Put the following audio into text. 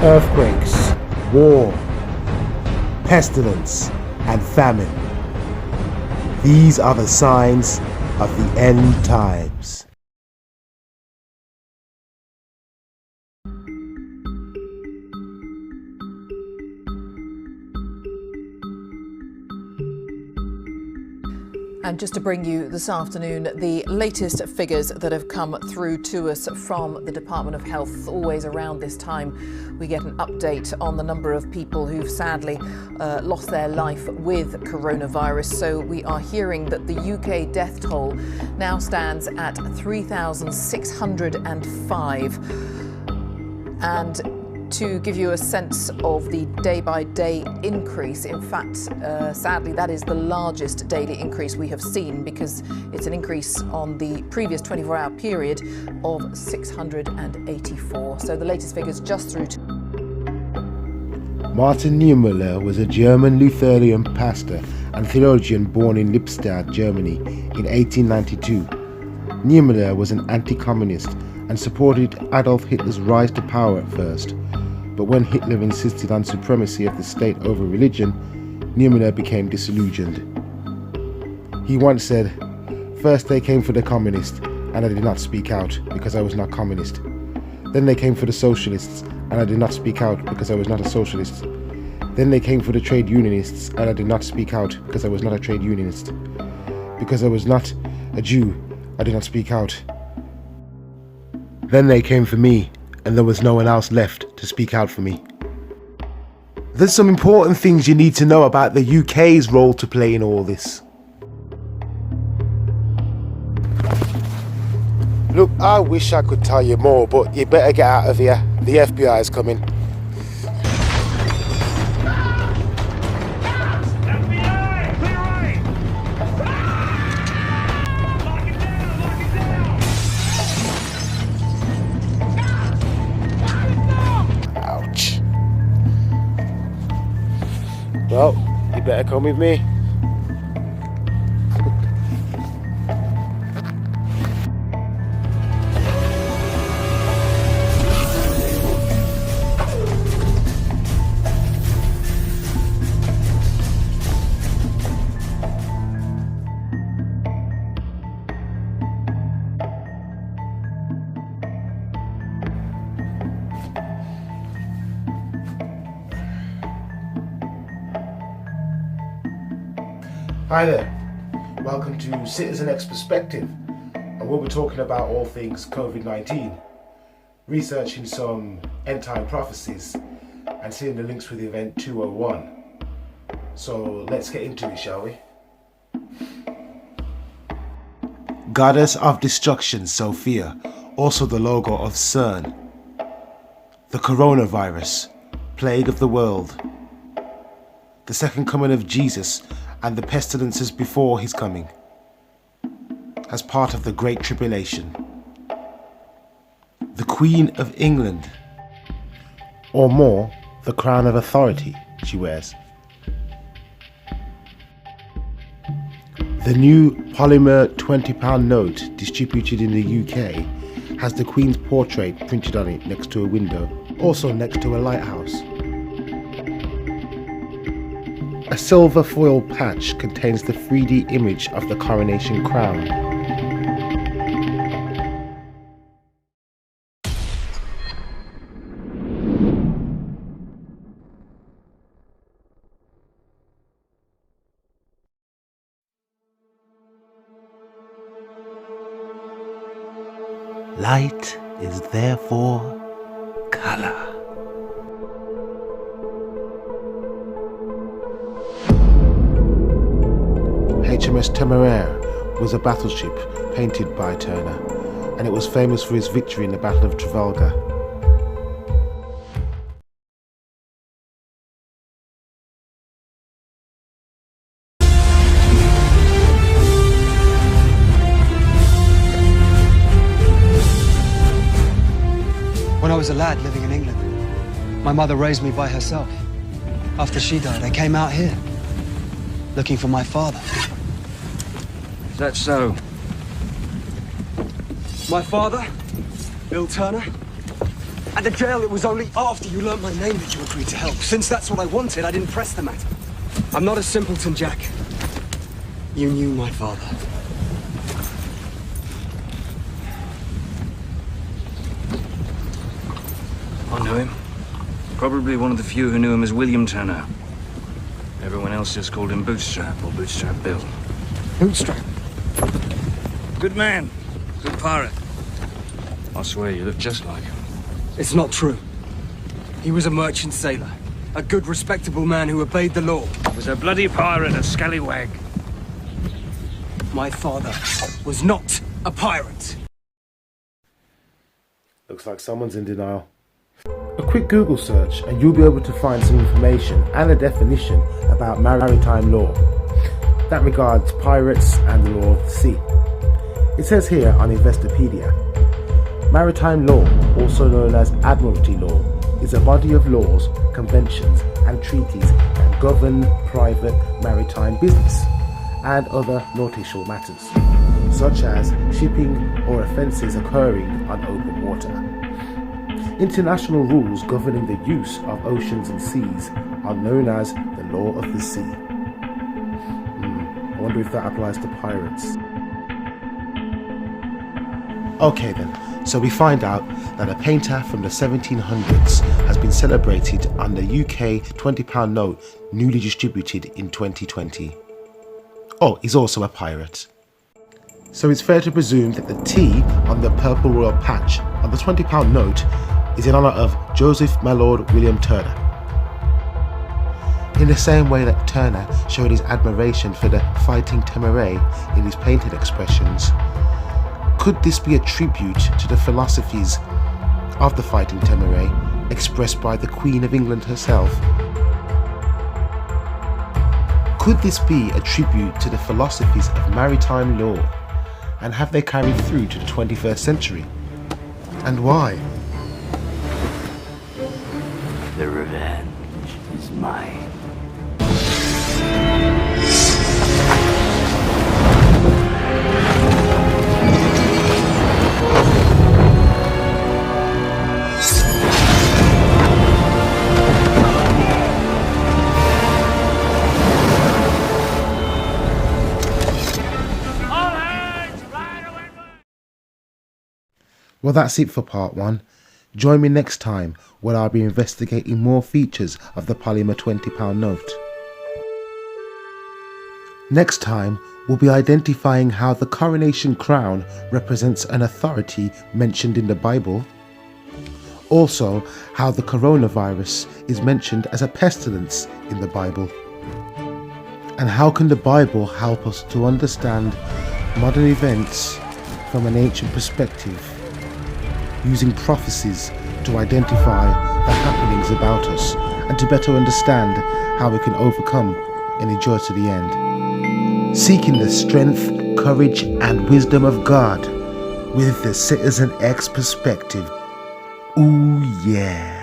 Earthquakes, war, pestilence, and famine. These are the signs of the end times. And just to bring you this afternoon the latest figures that have come through to us from the Department of Health. Always around this time we get an update on the number of people who've sadly lost their life with coronavirus. So we are hearing that the UK death toll now stands at 3,605. And to give you a sense of the day-by-day increase, in fact, sadly, that is the largest daily increase we have seen, because it's an increase on the previous 24-hour period of 684. So the latest figures just through to... Martin Niemöller was a German Lutheran pastor and theologian born in Lippstadt, Germany in 1892. Niemöller was an anti-communist and supported Adolf Hitler's rise to power at first. But when Hitler insisted on supremacy of the state over religion, Niemöller became disillusioned. He once said, "First they came for the communists, and I did not speak out because I was not communist. Then they came for the socialists, and I did not speak out because I was not a socialist. Then they came for the trade unionists, and I did not speak out because I was not a trade unionist. Because I was not a Jew, I did not speak out. Then they came for me, and there was no one else left to speak out for me." There's some important things you need to know about the UK's role to play in all this. Look, I wish I could tell you more, but you better get out of here. The FBI is coming. Well, you better come with me. Hi there, welcome to CitizenX Perspective, and we'll be talking about all things COVID-19, researching some end-time prophecies and seeing the links with the event 201. So let's get into it, shall we? Goddess of Destruction, Sophia, also the logo of CERN. The coronavirus, plague of the world. The second coming of Jesus and the pestilences before his coming, as part of the Great Tribulation. The Queen of England, or more, the crown of authority she wears. The new Polymer £20 note distributed in the UK has the Queen's portrait printed on it next to a window, also next to a lighthouse. A silver foil patch contains the 3D image of the Coronation crown. Light is therefore color. HMS Temeraire was a battleship painted by Turner, and it was famous for his victory in the Battle of Trafalgar. When I was a lad living in England, My mother raised me by herself. After she died, I came out here, looking for my father. Is that so? My father, Bill Turner? At the jail, it was only after you learnt my name that you agreed to help. Since that's what I wanted, I didn't press the matter. I'm not a simpleton, Jack. You knew my father. I knew him. Probably one of the few who knew him as William Turner. Everyone else just called him Bootstrap or Bootstrap Bill. Bootstrap? Good man. Good pirate. I swear you look just like him. It's not true. He was a merchant sailor. A good, respectable man who obeyed the law. Was a bloody pirate, a scallywag. My father was not a pirate. Looks like someone's in denial. A quick Google search and you'll be able to find some information and a definition about maritime law that regards pirates and the law of the sea. It says here on Investopedia, maritime law, also known as Admiralty law, is a body of laws, conventions and treaties that govern private maritime business and other nautical matters, such as shipping or offences occurring on open water. International rules governing the use of oceans and seas are known as the law of the sea. I wonder if that applies to pirates. Okay then, so we find out that a painter from the 1700s has been celebrated on the UK £20 note newly distributed in 2020. Oh, he's also a pirate. So it's fair to presume that the T on the purple royal patch on the £20 note is in honour of Joseph my Lord William Turner. In the same way that Turner showed his admiration for the Fighting Temerae in his painted expressions, could this be a tribute to the philosophies of the Fighting Temerae expressed by the Queen of England herself? Could this be a tribute to the philosophies of maritime law, and have they carried through to the 21st century? And why? The revenge is mine. Well, that's it for part 1. Join me next time where I'll be investigating more features of the Polymer £20 note. Next time, we'll be identifying how the Coronation crown represents an authority mentioned in the Bible. Also, how the coronavirus is mentioned as a pestilence in the Bible. And how can the Bible help us to understand modern events from an ancient perspective, using prophecies to identify the happenings about us and to better understand how we can overcome and endure to the end. Seeking the strength, courage and wisdom of God with the CitizenX perspective. Ooh yeah.